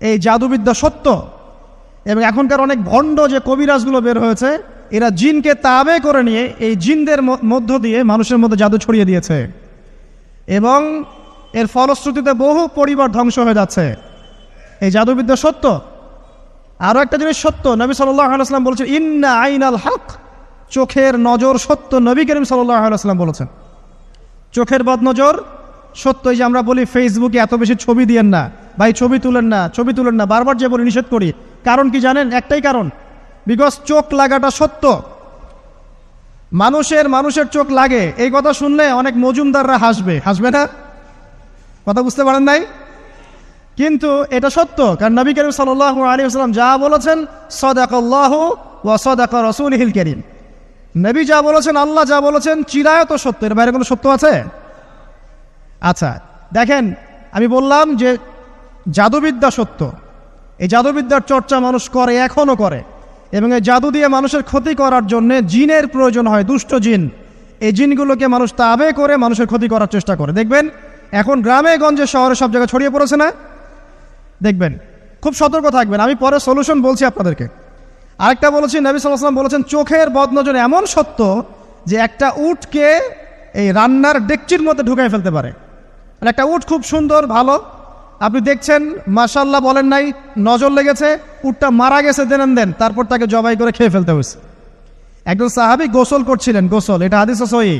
এই জাদুবিদ্যা সত্য। এবং এখনকার অনেক ভণ্ড যে কবিরাজগুলো বের হয়েছে, এরা জিনকে তাবে করে নিয়ে এই জিনদের মধ্য দিয়ে মানুষের মধ্যে জাদু ছড়িয়ে দিয়েছে, এবং এর ফলশ্রুতিতে বহু পরিবার ধ্বংস হয়ে যাচ্ছে। এই জাদুবিদ্যা সত্য। আরও একটা জিনিস সত্য, নবী সাল্লাল্লাহু আলাইহি ওয়াসাল্লাম বলেছেন ইন্না আইনাল হক, চোখের নজর সত্য। নবী করিম সাল্লাল্লাহু আলাইহি ওয়াসাল্লাম বলেছেন চোখের বদনজর সত্য। এই যে আমরা বলি ফেসবুকে এত বেশি ছবি দিয়েন না ভাই, ছবি তুলেন না, ছবি তুলেন না, বারবার যে বলি নিষেধ করি, কারণ কি জানেন? একটাই কারণ, বিকজ চোখ লাগাটা সত্য। মানুষের চোখ লাগে, এই কথা শুনলে অনেক মজুমদাররা হাসবে না? কথা বুঝতে পারেন নাই? কিন্তু এটা সত্য, কারণ নবী করিম সাল্লাল্লাহু আলাইহি ওয়াসাল্লাম যা বলেছেন সাদাকাল্লাহু ওয়া সাদাকা রাসূলুহুল কারীম, নবী যা বলেছেন, আল্লাহ যা বলেছেন চিরায়ত সত্য, এর বাইরে কোনো সত্য আছে? আচ্ছা দেখেন, আমি বললাম যে জাদুবিদ্যা সত্য। এই জাদুবিদ্যার চর্চা মানুষ করে, এখনও করে, এবং এই জাদু দিয়ে মানুষের ক্ষতি করার জন্য জিনের প্রয়োজন হয়, দুষ্ট জিন। এই জিনগুলোকে মানুষ তাবে করে মানুষের ক্ষতি করার চেষ্টা করে। দেখবেন এখন গ্রামে গঞ্জে শহরে সব জায়গায় ছড়িয়ে পড়েছে না? দেখবেন, খুব সতর্ক থাকবেন। আমি পরে সলিউশন বলছি আপনাদেরকে। আরেকটা বলেছি, নবী সাল্লাল্লাহু আলাইহি ওয়াসাল্লাম বলেছেন চোখের বদনজর এমন সত্য যে একটা উটকে এই রান্নার ডেকচির মধ্যে ঢুকাই ফেলতে পারে। মানে একটা উট খুব সুন্দর ভালো, আপনি দেখছেন মাশাআল্লাহ বলেন নাই, নজর লেগেছে, উটটা মারা গেছে, দেন তারপর তাকে জবাই করে খেয়ে ফেলতে হয়েছে। একজন সাহাবী গোসল করছিলেন, গোসল, এটা হাদিস সহিহ,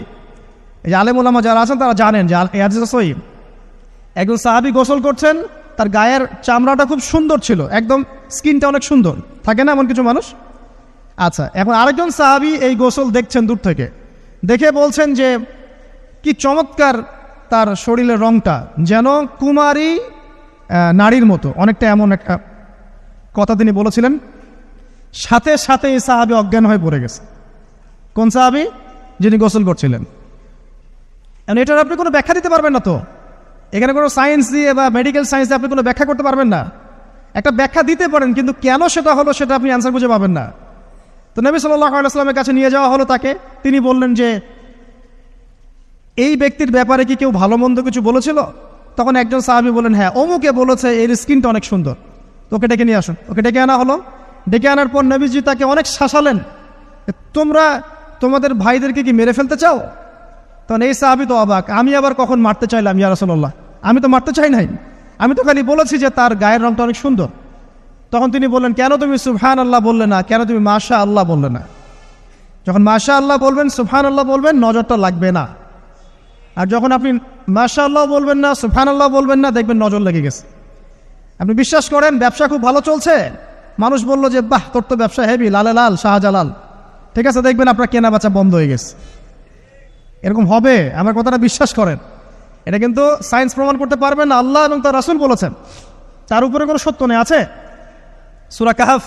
এই যে আলেম ওলামা যারা আছেন তারা জানেন যে এই হাদিস সহিহ। একজন সাহাবী গোসল করছেন, তার গায়ের চামড়াটা খুব সুন্দর ছিল, একদম স্কিনটা অনেক সুন্দর থাকে না এমন কিছু মানুষ? আচ্ছা, এখন আরেকজন সাহাবী এই গোসল দেখছেন দূর থেকে, দেখে বলছেন যে কি চমৎকার তার শরীরের রংটা, যেন কুমারী নারীর মতো, অনেকটা এমন একটা কথা তিনি বলেছিলেন। সাথে সাথে এই সাহাবী অজ্ঞান হয়ে পড়ে গেছে। কোন সাহাবী? যিনি গোসল করছিলেন। এটার আপনি কোনো ব্যাখ্যা দিতে পারবেন না তো, এখানে কোনো সায়েন্স দিয়ে বা মেডিকেল সায়েন্স দিয়ে আপনি কোনো ব্যাখ্যা করতে পারবেন না। একটা ব্যাখ্যা দিতে পারেন, কিন্তু কেন সেটা হলো সেটা আপনি অ্যান্সার খুঁজে পাবেন না। তো নবী সাল্লাল্লাহু আলাইহি ওয়াসাল্লামের কাছে নিয়ে যাওয়া হলো তাকে। তিনি বললেন যে এই ব্যক্তির ব্যাপারে কি কেউ ভালো মন্দ কিছু বলেছিল? তখন একজন সাহাবী বলেন, হ্যাঁ, অমুকে বলেছে এর স্কিনটা অনেক সুন্দর, তোকে ডেকে নিয়ে আসুন। ওকে ডেকে আনা হলো। ডেকে আনার পর নবীজি তাকে অনেক শাসালেন, তোমরা তোমাদের ভাইদেরকে কি মেরে ফেলতে চাও? তখন এই সাহাবী তো অবাক, আমি আবার কখন মারতে চাইলাম ইয়া রাসূলুল্লাহ? আমি তো মারতে চাই নাই, আমি তো খালি বলেছি যে তার গায়ের রংটা অনেক সুন্দর। তখন তিনি বললেন, কেন তুমি সুবহানাল্লাহ বললে না, কেন তুমি মাশাআল্লাহ বললে না? যখন মাশাআল্লাহ বলবেন, সুবহানাল্লাহ বলবেন, নজরটা লাগবে না। আর যখন আপনি মাশাআল্লাহ বলবেন না, সুবহানাল্লাহ বলবেন না, দেখবেন নজর লেগে গেছে। আপনি বিশ্বাস করেন ব্যবসা খুব ভালো চলছে, মানুষ বলল যে বাহ তোর তো ব্যবসা হেভি, লালে লাল শাহজালাল, ঠিক আছে, দেখবেন আপনার কেনা বেচা বন্ধ হয়ে গেছে। এরকম হবে, আমার কথাটা বিশ্বাস করেন। এটা কিন্তু সায়েন্স প্রমাণ করতে পারবেন না, আল্লাহ এবং তার রাসূল বলেছেন, তার উপরে কোনো সত্য নেই। আছে সূরা কাহফ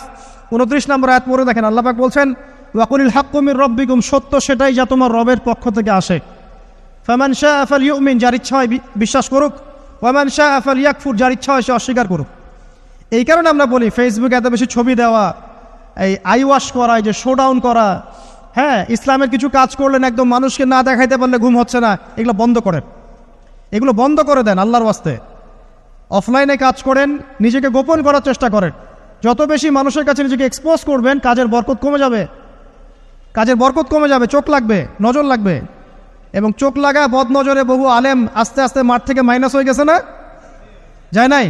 29 নম্বর আয়াত পড়ে দেখেন, আল্লাহ পাক বলছেন ওয়াকুলিল হাক্কু মির রাব্বিকুম, সত্য সেটাই যা তোমার রবের পক্ষ থেকে আসে। ফামান শাআ ফালইউমিন, যার ইচ্ছা হয় বিশ্বাস করুক, ওয়ামান শাআ ফালইয়াকফুর, যার ইচ্ছা হয় সে অস্বীকার করুক। এই কারণে আমরা বলি ফেসবুকে এত বেশি ছবি দেওয়া, এই আই ওয়াশ করা, এই যে শোডাউন করা, হ্যাঁ, ইসলামের কিছু কাজ করলেন একদম মানুষকে না দেখাইতে পারলে ঘুম হচ্ছে না, এগুলো বন্ধ করেন, এগুলো বন্ধ করে দেন আল্লাহর ওয়াস্তে। অফলাইনে কাজ করেন, নিজেকে গোপন করার চেষ্টা করেন। যত বেশি মানুষের কাছে নিজেকে এক্সপোজ করবেন, কাজের বরকত কমে যাবে, কাজের বরকত কমে যাবে, চোখ লাগবে, নজর লাগবে। এবং চোখ লাগা বদ নজরে বহু আলেম আস্তে আস্তে মাঠ থেকে মাইনাস হয়ে গেছে না? যায় নাই?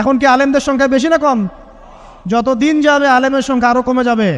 এখন কি আলেমদের সংখ্যা বেশি না কম? যত দিন যাবে আলেমের সংখ্যা আরও কমে যাবে।